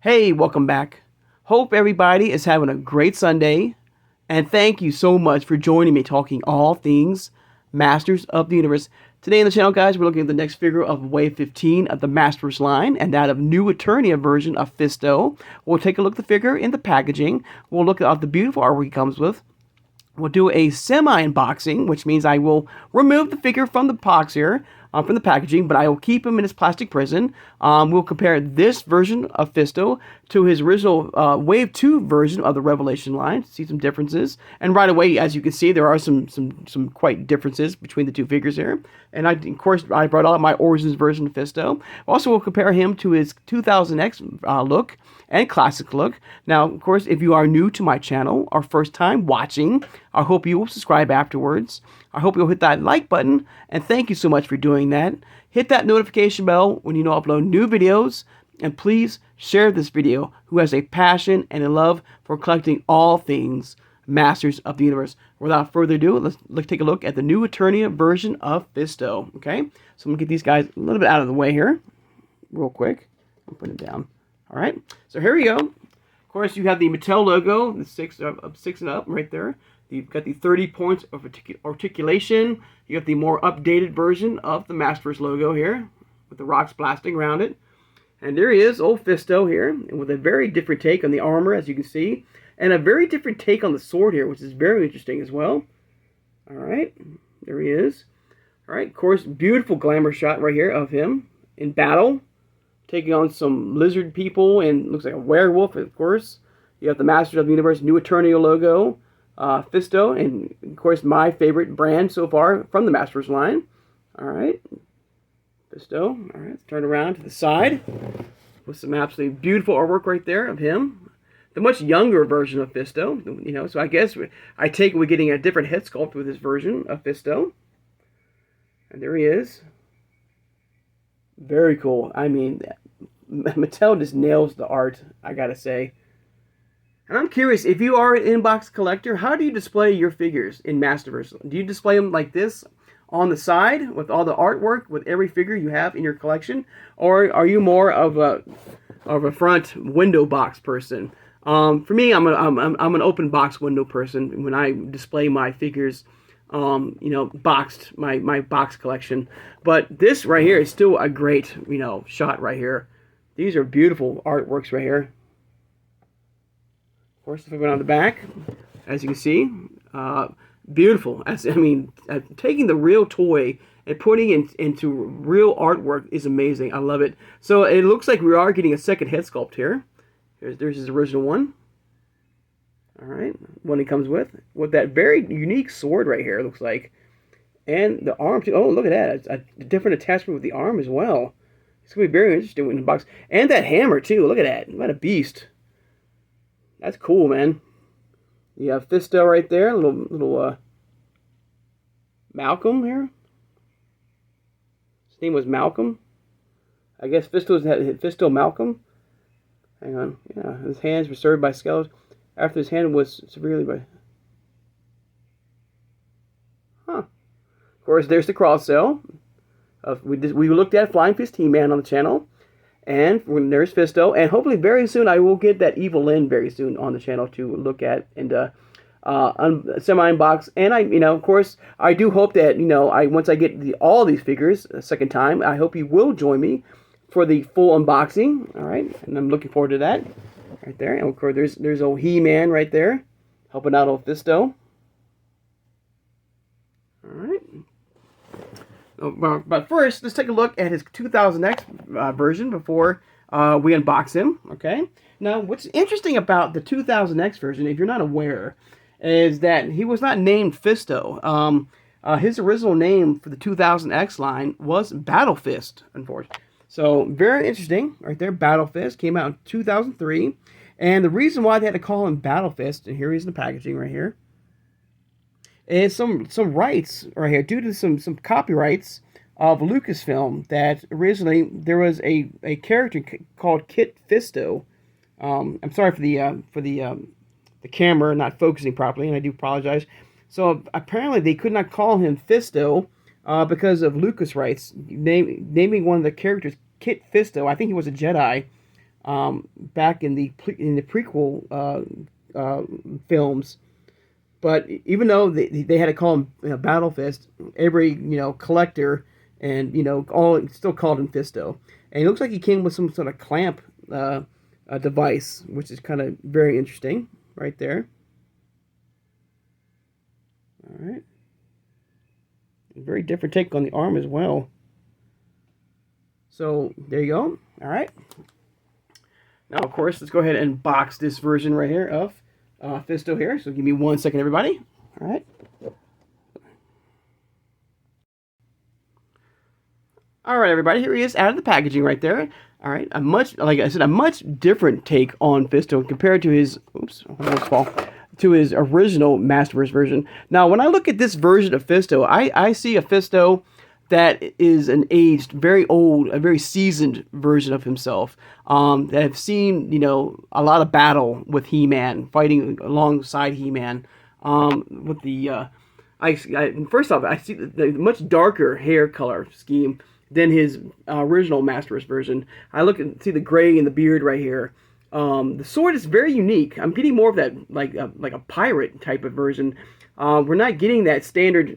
Hey, welcome back. Hope everybody is having a great Sunday. And thank you so much for joining me talking all things Masters of the Universe. Today on the channel, guys, we're looking at the next figure of Wave 15 of the MasterVerse line and that of new Eternia version of FISTO. We'll take a look at the figure in the packaging. We'll look at the beautiful artwork he comes with. We'll do a semi-unboxing, which means I will remove the figure from the box here, from the packaging, but I will keep him in his plastic prison. We'll compare this version of FISTO to his original Wave 2 version of the Revelation line, see some differences. And right away, as you can see, there are some quite differences between the two figures here. And of course, I brought out my Origins version of FISTO. Also, we'll compare him to his 2000X look and classic look. Now, of course, if you are new to my channel, or first time watching, I hope you will subscribe afterwards. I hope you'll hit that like button, and thank you so much for doing that. Hit that notification bell when you know I upload new videos, and please share this video who has a passion and a love for collecting all things Masters of the Universe. Without further ado, let's take a look at the new Eternia version of FISTO. Okay, so I'm gonna get these guys a little bit out of the way here, real quick. I'll put it down. All right, so here we go. Of course, you have the Mattel logo, the 6 and up right there. You've got the 30 points of articulation. You have the more updated version of the MasterVerse logo here, with the rocks blasting around it. And there he is, old FISTO here, and with a very different take on the armor, as you can see, and a very different take on the sword here, which is very interesting as well. All right, there he is. All right, of course, beautiful glamour shot right here of him in battle, taking on some lizard people, and looks like a werewolf, of course. You have the Masters of the Universe new Eternia logo, FISTO, and of course my favorite brand so far from the MasterVerse line. All right, FISTO. All right, let's turn around to the side with some absolutely beautiful artwork right there of him. The much younger version of FISTO, you know, so I guess I take it we're getting a different head sculpt with this version of FISTO. And there he is. Very cool. I mean, Mattel just nails the art, I gotta say. And I'm curious, if you are an inbox collector, how do you display your figures in MasterVerse? Do you display them like this on the side with all the artwork with every figure you have in your collection, or are you more of a front window box person? For me, I'm an open box window person when I display my figures. You know, boxed my box collection. But this right here is still a great, you know, shot right here. These are beautiful artworks right here. Of course, if we went on the back, as you can see, beautiful. Taking the real toy and putting it into real artwork is amazing. I love it. So it looks like we are getting a second head sculpt here. There's his original one. All right, one he comes with that very unique sword right here, it looks like. And the arm, too. Oh, look at that. It's a different attachment with the arm as well. It's going to be very interesting in the box. And that hammer, too. Look at that. What a beast. That's cool, man. You have FISTO right there. Little Malcolm here. His name was Malcolm. I guess FISTO Malcolm. Hang on. Yeah, his hands were served by skeletons after his hand was severely by... Huh. Of course, there's the cross cell. We looked at Flying Fist He-Man on the channel. And there's FISTO. And hopefully very soon I will get that Evil Lyn very soon on the channel to look at and semi-unbox. And of course, I do hope that, once I get all these figures a second time, I hope you will join me for the full unboxing. All right. And I'm looking forward to that. Right there, and of course there's old He-Man right there, helping out old FISTO. All right. But first, let's take a look at his 2000X version before we unbox him. Okay. Now, what's interesting about the 2000X version, if you're not aware, is that he was not named FISTO. His original name for the 2000X line was Battle Fist, unfortunately. So, very interesting, right there. Battle Fist came out in 2003. And the reason why they had to call him Battle Fist, and here he's in the packaging right here, is some rights right here, due to some copyrights of Lucasfilm, that originally there was a character called Kit Fisto. I'm sorry for the camera not focusing properly, and I do apologize. So, apparently they could not call him FISTO, because of Lucas rights, naming one of the characters Kit Fisto. I think he was a Jedi, back in the prequel films. But even though they had to call him Battle Fist, every collector and all still called him Fisto. And it looks like he came with some sort of clamp device, which is kind of very interesting right there. All right. Very different take on the arm as well. So there you go. All right. Now, of course, let's go ahead and box this version right here of Fisto here. So give me 1 second, everybody. All right. All right, everybody. Here he is out of the packaging right there. All right. Like I said, a much different take on Fisto compared to his. Oops, almost fall. To his original MasterVerse version. Now, when I look at this version of Fisto, I see a Fisto that is an aged, very old, a very seasoned version of himself. That have seen, a lot of battle with He-Man, fighting alongside He-Man. With the, first off, I see the much darker hair color scheme than his original MasterVerse version. I look and see the gray in the beard right here. The sword is very unique. I'm getting more of that like a pirate type of version. We're not getting that standard,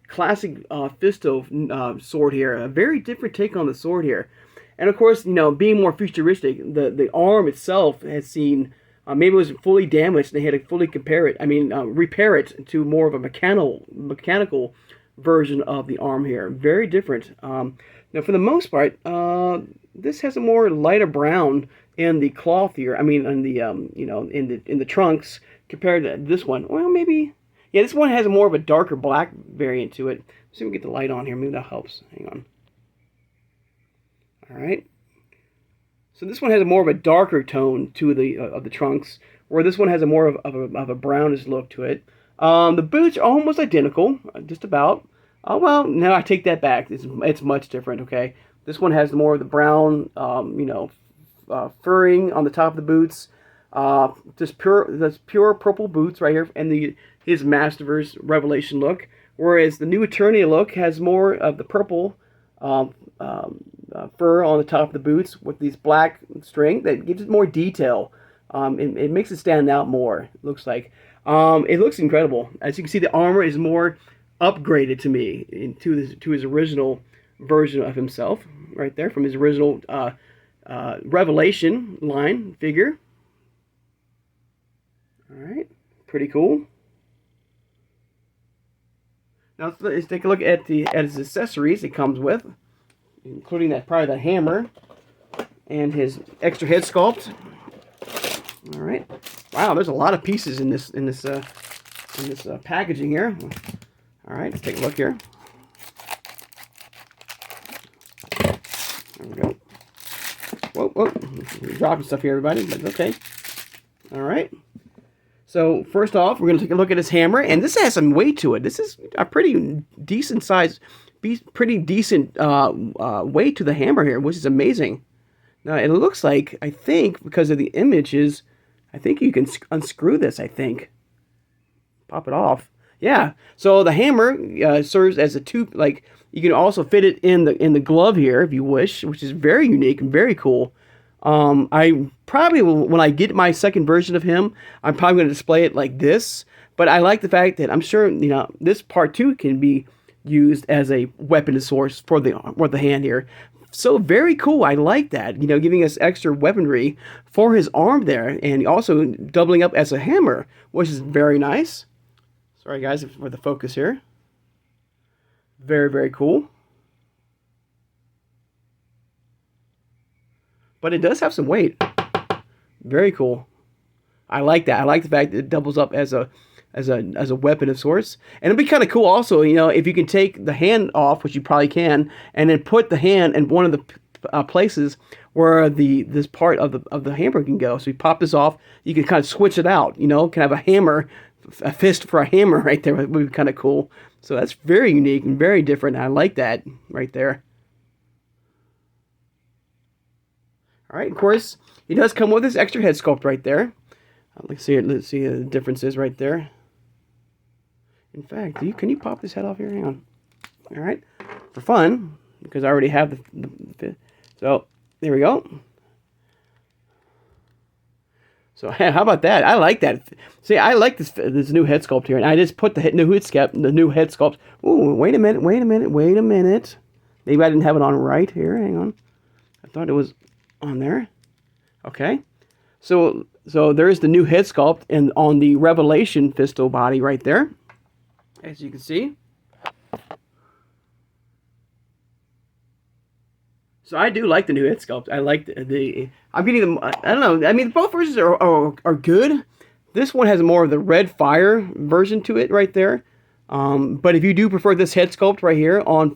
classic Fisto sword here. A very different take on the sword here. And of course, being more futuristic, the arm itself has seen maybe it was fully damaged. They had to fully repair it to more of a mechanical version of the arm here. Very different. Now, for the most part, this has a more lighter brown in the cloth here. I mean, in the in the trunks compared to this one. Well, maybe yeah, this one has more of a darker black variant to it. Let's see if we get the light on here. Maybe that helps. Hang on. All right. So this one has a more of a darker tone to the of the trunks, where this one has a more of a brownish look to it. The boots are almost identical, just about. Well, no, I take that back. It's much different. Okay, this one has more of the brown, furring on the top of the boots. Just pure purple boots right here, and his MasterVerse Revelation look. Whereas the new Eternia look has more of the purple fur on the top of the boots with these black string that gives it more detail. It makes it stand out more. It looks like. It looks incredible. As you can see, the armor is more upgraded to me to his original version of himself, right there from his original Revelation line figure. All right, pretty cool. Now let's take a look at his accessories it comes with, including probably the hammer and his extra head sculpt. All right. Wow, there's a lot of pieces in this packaging here. All right, let's take a look here. There we go. Whoa, you're dropping stuff here, everybody, but okay. All right. So first off, we're going to take a look at his hammer, and this has some weight to it. This is a pretty decent size, pretty decent weight to the hammer here, which is amazing. Now it looks like, I think, because of the images, I think you can unscrew this. I think, pop it off. Yeah. So the hammer serves as a tube. Like you can also fit it in the glove here if you wish, which is very unique and very cool. I probably will, when I get my second version of him, I'm probably going to display it like this. But I like the fact that I'm sure this part too can be used as a weapon source for the hand here. So very cool. I like that. Giving us extra weaponry for his arm there, and also doubling up as a hammer, which is very nice. Sorry guys for the focus here. Very, very cool. But it does have some weight. Very cool. I like that. I like the fact that it doubles up as a weapon of sorts. And it'd be kind of cool also, if you can take the hand off, which you probably can, and then put the hand in one of the places where this part of the hammer can go. So you pop this off, you can kind of switch it out. Can have a hammer, a fist for a hammer right there. It would be kind of cool. So that's very unique and very different. I like that right there. All right, of course, he does come with this extra head sculpt right there. Let's see the differences right there. In fact, can you pop this head off here? Hang on. All right, for fun, because I already have the so there we go. So how about that? I like that. See, I like this new head sculpt here, and I just put the new head sculpt. Ooh, wait a minute, wait a minute, wait a minute. Maybe I didn't have it on right here. Hang on. I thought it was on there. Okay. So there's the new head sculpt and on the Revelation Fisto body right there, as you can see. So I do like the new head sculpt. I like the I'm getting them. I don't know. I mean, both versions are good. This one has more of the red fire version to it right there. But if you do prefer this head sculpt right here on,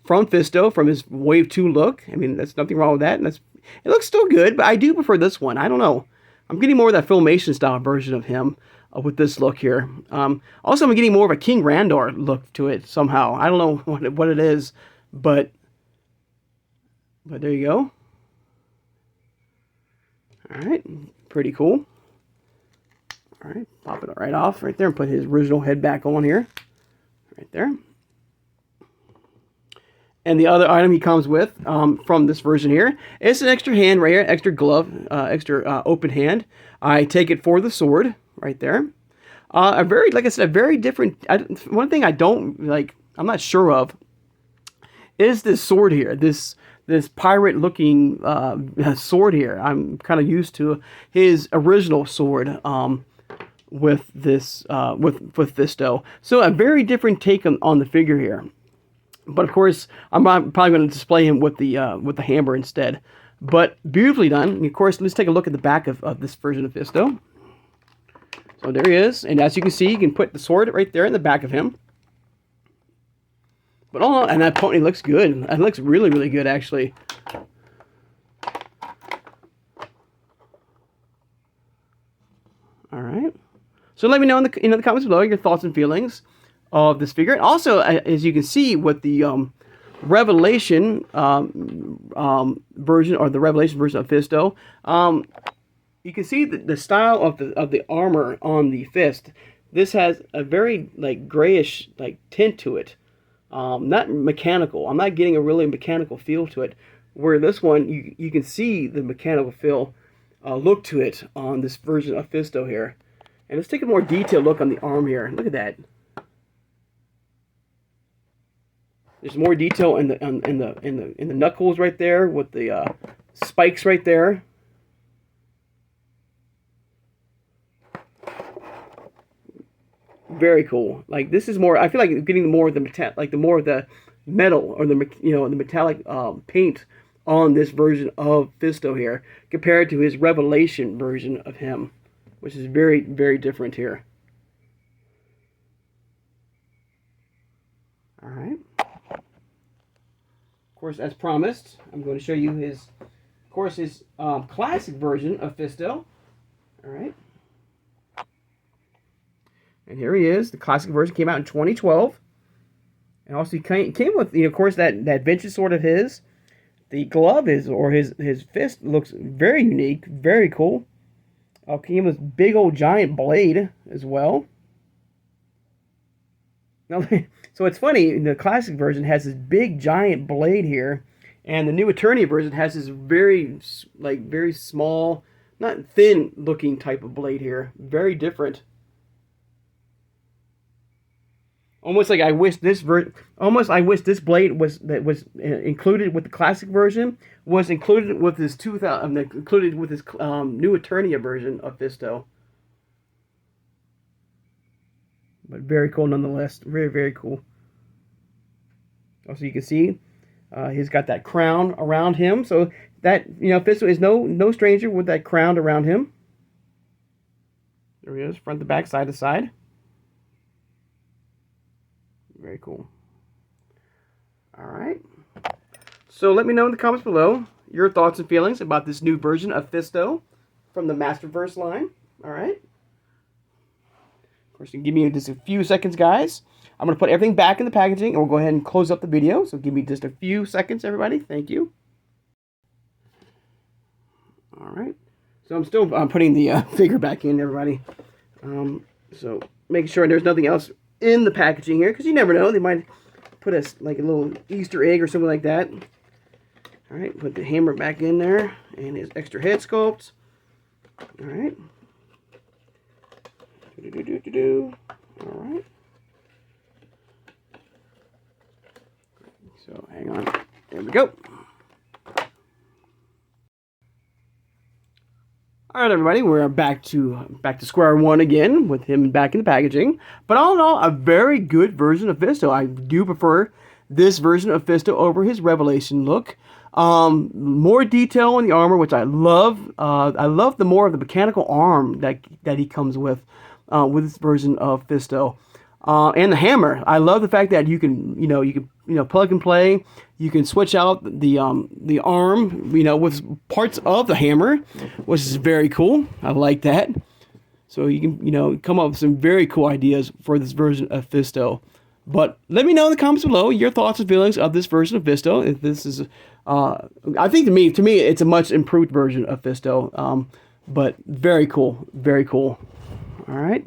from Fisto, from his Wave 2 look, I mean, there's nothing wrong with that. And it looks still good, but I do prefer this one. I don't know. I'm getting more of that Filmation style version of him with this look here. Also, I'm getting more of a King Randor look to it somehow. I don't know what it is, but there you go. All right, pretty cool. All right, pop it right off right there and put his original head back on here. Right there. And the other item he comes with from this version here is an extra hand right here, extra glove, extra open hand. I take it for the sword right there. Like I said, a very different. One thing I don't like, I'm not sure of, is this sword here. This pirate-looking sword here. I'm kind of used to his original sword with this with Fisto. So a very different take on the figure here. But of course, I'm probably going to display him with the hammer instead. But beautifully done. And of course, let's take a look at the back of this version of Fisto. So there he is, and as you can see, you can put the sword right there in the back of him. But and that pony looks good. It looks really, really good, actually. All right. So let me know in the comments below your thoughts and feelings of this figure. And also, as you can see, with the Revelation version, or the Revelation version of Fisto, you can see the style of the armor on the fist. This has a very grayish tint to it. Not mechanical. I'm not getting a really mechanical feel to it. Where this one, you can see the mechanical feel look to it on this version of Fisto here. And let's take a more detailed look on the arm here. Look at that. There's more detail in the knuckles right there with the spikes right there. Very cool. Like, this is more. I feel like getting more of the metal, or the metallic paint on this version of Fisto here compared to his Revelation version of him, which is very, very different here. All right. Of course, as promised, I'm going to show you his classic version of Fisto. All right. And here he is. The classic version came out in 2012. And also he came with, of course, that vintage sword of his. The glove his fist looks very unique, very cool. Came with big old giant blade as well. Now, so it's funny, the classic version has this big giant blade here, and the new Eternia version has this very small, not thin looking type of blade here. Very different. Almost like I wish this blade was included with the classic version, was included with his new Eternia version of Fisto. But very cool nonetheless. Very, very cool. Also, you can see he's got that crown around him, so that Fisto is no stranger with that crown around him. There he is, front to back, side to side. Very cool. All right. So let me know in the comments below your thoughts and feelings about this new version of Fisto from the MasterVerse line. All right. Of course, you can give me just a few seconds, guys. I'm going to put everything back in the packaging, and we'll go ahead and close up the video. So give me just a few seconds, everybody. Thank you. All right. So I'm still putting the figure back in, everybody. So making sure there's nothing else in the packaging here, because you never know, they might put a little Easter egg or something like that. All right, put the hammer back in there, and his extra head sculpt. All right. All right. So hang on. There we go. All right, everybody, we're back to square one again with him back in the packaging. But all in all, a very good version of FISTO. I do prefer this version of FISTO over his Revelation look. More detail in the armor, which I love. I love the more of the mechanical arm that he comes with this version of FISTO. And the hammer. I love the fact that you can plug and play. You can switch out the arm, with parts of the hammer, which is very cool. I like that. So you can, come up with some very cool ideas for this version of FISTO. But let me know in the comments below your thoughts and feelings of this version of FISTO. If this is, I think to me, it's a much improved version of FISTO. But very cool, very cool. All right.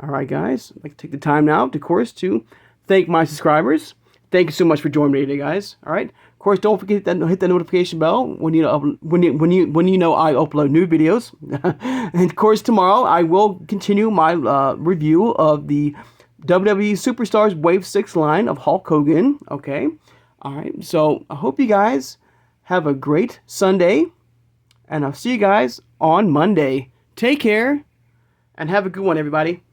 All right, guys. I'd like to take the time now, of course, to thank my subscribers. Thank you so much for joining me today, guys. All right. Of course, don't forget to hit the notification bell when you know I upload new videos. And of course, tomorrow I will continue my review of the WWE Superstars Wave 6 line of Hulk Hogan. Okay. All right. So I hope you guys have a great Sunday, and I'll see you guys on Monday. Take care, and have a good one, everybody.